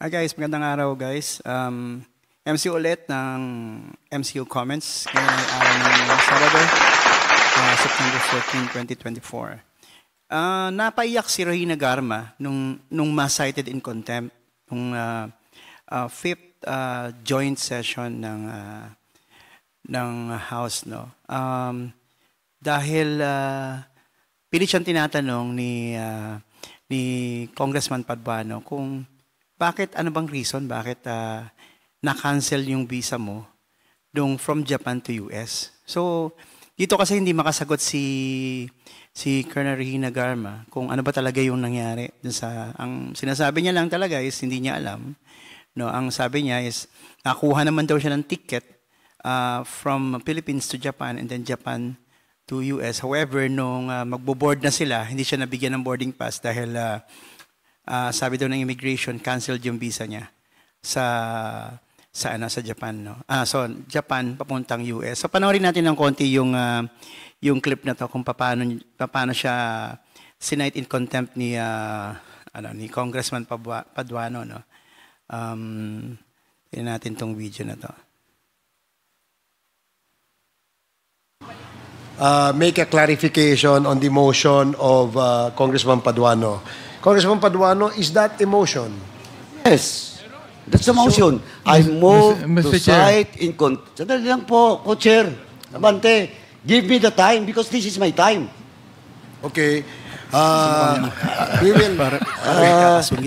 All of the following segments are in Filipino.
Hi guys, magandang araw guys. MC ulit ng MCU Comments. Ngayon ay araw ng Sabado, September 14, 2024. Napaiyak si Regina Garma nung ma-cited in contempt nung fifth joint session ng House. No? Dahil pilit siyang tinatanong ni Congressman Paduano kung ano bang reason, bakit na-cancel yung visa mo from Japan to US. So, dito kasi hindi makasagot si Colonel Regina Garma kung ano ba talaga yung nangyari. Ang sinasabi niya lang talaga is hindi niya alam. No, ang sabi niya is nakuha naman daw siya ng ticket from Philippines to Japan and then Japan to US. However, nung magbo-board na sila, hindi siya nabigyan ng boarding pass dahil sabi daw ng immigration, canceled yung visa niya sa Japan. No? So, Japan, papuntang US. So, panoorin natin ng konti yung clip na to kung paano siya sinight in contempt ni Congressman Paduano. No? Tingnan natin tong video na to. Make a clarification on the motion of Congressman Paduano. Congressman Paduano, is that a motion? Yes. That's a motion. I move to cite in contempt. Sandali lang po, Co-Chair. Abante, give me the time because this is my time. Okay. We will...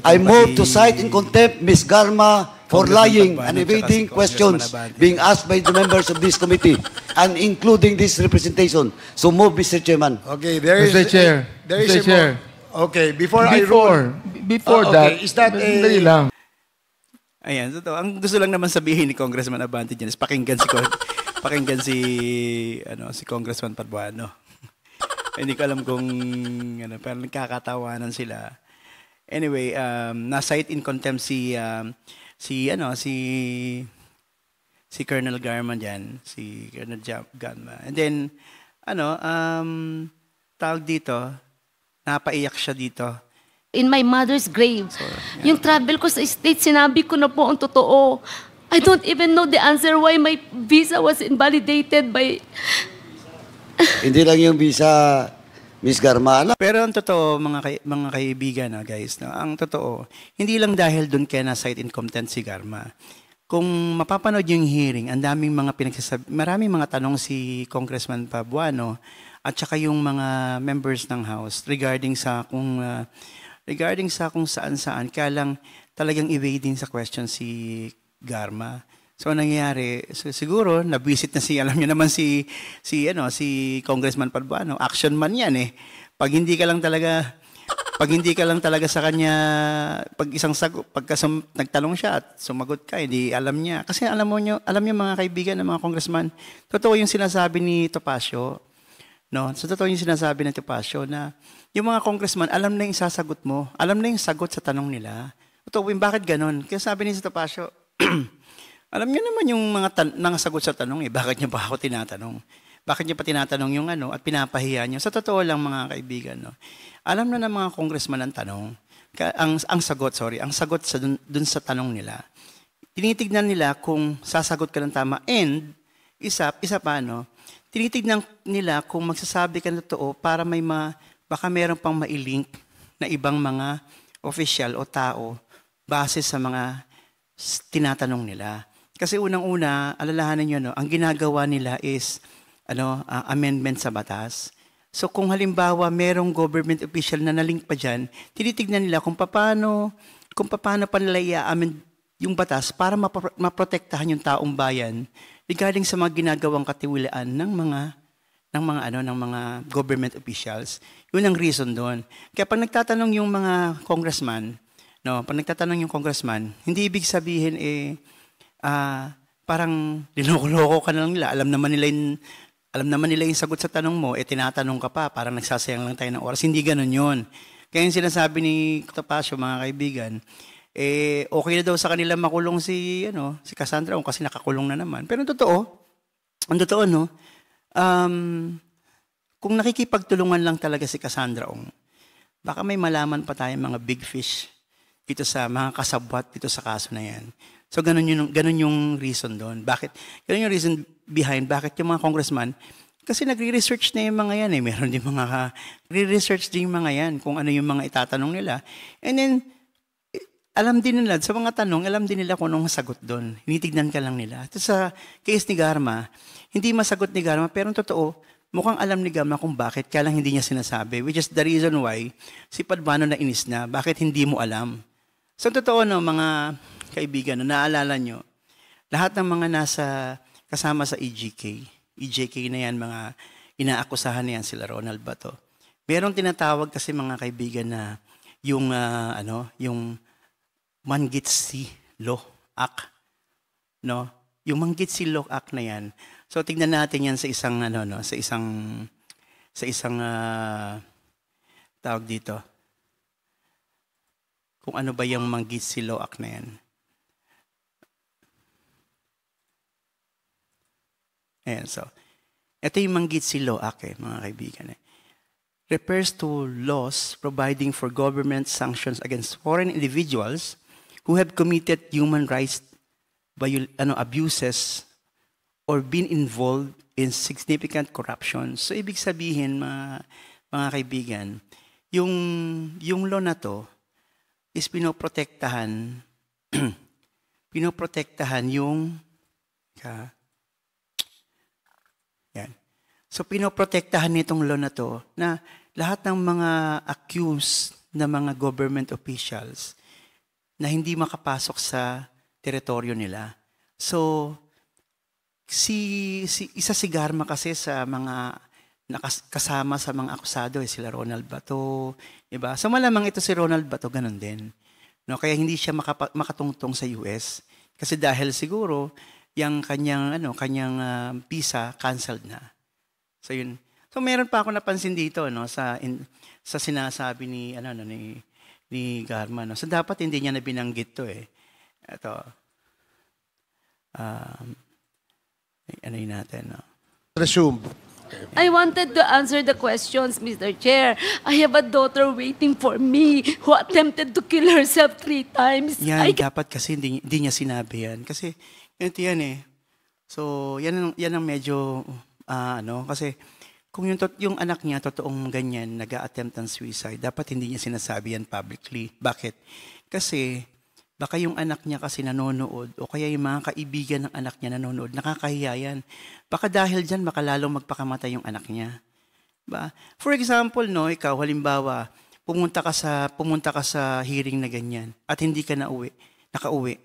I move to cite in contempt Ms. Garma for lying and evading questions being asked by the members of this committee and including this representation. So move, Mr. Chairman. Okay, there is... Mr. Chair. There is Mr. Chair. Okay, before I rule... Before that, is that dali lang. Ayan, totoo. Ang gusto lang naman sabihin ni Congressman Abante dyan is pakinggan si Congressman Paduano. Hindi ko alam kung parang nagkakatawanan sila. Anyway, na-cite in contempt si Colonel Garma dyan, si Colonel Garma. And then, tawag dito, napaiyak siya dito. In my mother's grave. So, yeah. Yung travel ko sa States, sinabi ko na po ang totoo. I don't even know the answer why my visa was invalidated by... Hindi lang yung visa, Ms. Garma. Pero ang totoo, mga kaibigan, guys, no? Ang totoo, hindi lang dahil doon kaya na-cite in contempt si Garma. Kung mapapanood yung hearing, maraming mga tanong si Congressman Paduano at saka yung mga members ng House regarding sa kung saan-saan, kaya lang talagang evading sa question si Garma. So nangyayari, siguro nabisit na alam niyo naman si Congressman Paduano, action man 'yan eh. Pag hindi ka lang talaga sa kanya nagtanong siya at sumagot ka, hindi alam niya. Kasi alam niyo mga kaibigan ng mga congressman, totoo yung sinasabi ni Topacio. No, so totoo yung sinasabi ng Topacio na yung mga congressman, alam na yung sasagot mo. Alam na yung sagot sa tanong nila. Totoo yung bakit ganon? Kaya sabi ni Topacio, alam niyo naman yung mga sagot sa tanong eh. Bakit niyo pa ako tinatanong? Bakit niyo pa tinatanong yung at pinapahiya niyo? Sa totoo lang mga kaibigan, no? Alam na ng mga congressman ang tanong. Ang sagot dun sa tanong nila. Tinitignan nila kung sasagot ka ng tama. And, isa pa, no? Tinitignan nila kung magsasabi ka ng totoo para baka meron pang mailink na ibang mga official o tao base sa mga tinatanong nila. Kasi unang-una, alalahanan nyo, no, ang ginagawa nila is amendment sa batas. So kung halimbawa merong government official na nalink pa dyan, tinitignan nila kung paano pa nila i-amend yung batas para maprotektahan yung taong bayan regarding sa mga ginagawang katiwilaan ng mga government officials. Yun ang reason doon. Kaya pag nagtatanong yung mga congressman, no, hindi ibig sabihin parang linoko-loko ka na lang nila. Alam naman nila yung sagot sa tanong mo, tinatanong ka pa, parang nagsasayang lang tayo ng oras. Hindi ganun yun. Kaya yung sinasabi ni Topacio, mga kaibigan, okay na daw sa kanila makulong si Cassandra kasi nakakulong na naman. Pero ang totoo, no, kung nakikipagtulungan lang talaga si Cassandra baka may malaman pa tayong mga big fish dito sa mga kasabwat dito sa kaso na yan. So ganun yung reason doon. Ganun yung reason behind bakit yung mga congressman, kasi nagre-research na yung mga yan eh. Meron din mga re-research din yung mga yan kung ano yung mga itatanong nila. And then, alam din nila, sa mga tanong, alam din nila kung anong sagot doon. Hinitignan ka lang nila. Ito sa case ni Garma, hindi masagot ni Garma, pero totoo, mukhang alam ni Garma kung bakit, kaya lang hindi niya sinasabi. Which is the reason why si Paduano na inis na, bakit hindi mo alam. So totoo no, mga kaibigan, no, naalala nyo, lahat ng mga nasa kasama sa EJK na yan, mga inaakusahan na yan sila Ronald Bato. Merong tinatawag kasi mga kaibigan na yung, yung Manggitsi Law Act. No? Yung Manggitsi Law Act na yan. So tingnan natin yan sa isang, tawag dito. Kung ano ba yung Manggitsi Law Act na yan. Ayan, so, ito yung Manggitsi Law Act, mga kaibigan. Refers to laws providing for government sanctions against foreign individuals who have committed human rights abuses or been involved in significant corruption. So, ibig sabihin, mga kaibigan, yung law na to is pinoprotektahan yung yan. So, pinoprotektahan nitong law na to na lahat ng mga accused na mga government officials na hindi makapasok sa teritoryo nila. So, isa si Garma kasi sa mga kasama sa mga akusado sila Ronald Bato, diba? So, malamang ito si Ronald Bato, ganun din. No? Kaya hindi siya makatungtong sa US. Kasi dahil siguro, yung kanyang visa canceled na. So yun. So meron pa ako napansin dito no sa sinasabi ni Garma no. So dapat hindi niya na binanggit to eh. Ito. Yun natin no. Resume. I wanted to answer the questions, Mr. Chair. I have a daughter waiting for me who attempted to kill herself 3 times. Yan, dapat kasi hindi niya sinabi yan. Kasi ito yan eh. So, yan ang medyo, kasi kung yung anak niya totoong ganyan, nag-a-attempt ng suicide, dapat hindi niya sinasabi yan publicly. Bakit? Kasi, baka yung anak niya kasi nanonood, o kaya yung mga kaibigan ng anak niya nanonood, nakakahiya yan. Baka dahil dyan, baka lalong magpakamatay yung anak niya. Ba? For example, no, ikaw, halimbawa, pumunta ka sa hearing na ganyan, at hindi ka nakauwi.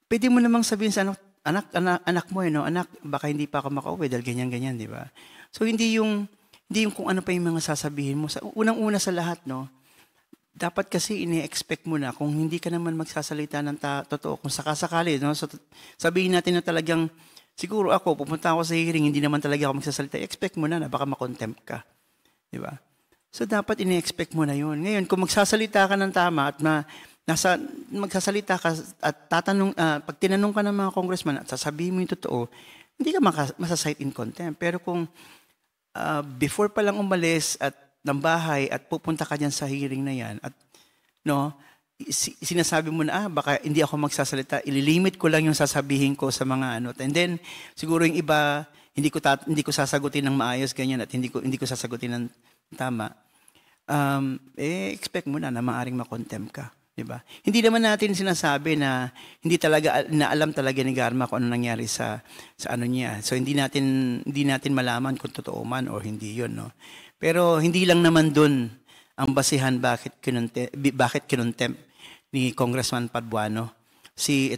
Pwede mo namang sabihin sa anak mo, anak, baka hindi pa ako makauwi dahil ganyan-ganyan, di ba? So, hindi yung kung ano pa yung mga sasabihin mo. Unang-una sa lahat, no, dapat kasi ini-expect mo na kung hindi ka naman magsasalita ng totoo, kung sakasakali, no, so, sabihin natin na talagang, siguro ako, pupunta ako sa hearing, hindi naman talaga ako magsasalita, expect mo na baka makontempt ka. Di ba? So, dapat ini-expect mo na yun. Ngayon, kung magsasalita ka ng tama at magsasalita ka at pag tinanong ka ng mga congressman at sasabihin mo yung totoo, hindi ka masasite in contempt. Pero kung before pa lang umalis at ng bahay at pupunta ka dyan sa hearing na yan at sinasabi mo na, baka hindi ako magsasalita, ililimit ko lang yung sasabihin ko sa mga and then siguro yung iba, hindi ko sasagutin ng maayos ganyan at hindi ko sasagutin ng tama, expect mo na maaring makontempt ka. Diba? Hindi naman natin sinasabi na hindi talaga alam talaga ni Garma kung ano nangyari sa ano niya. So hindi natin malaman kung totoo man o hindi 'yon, no. Pero hindi lang naman doon ang basihan bakit kinontempt ni Congressman Paduano si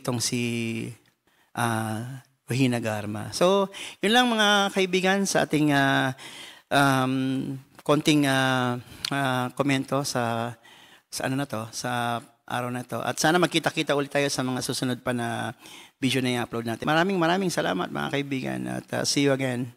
Regina Garma. So, yun lang mga kaibigan sa ating konting komento sa sa araw na to. At sana magkita-kita ulit tayo sa mga susunod pa na video na i-upload natin. Maraming salamat mga kaibigan at see you again.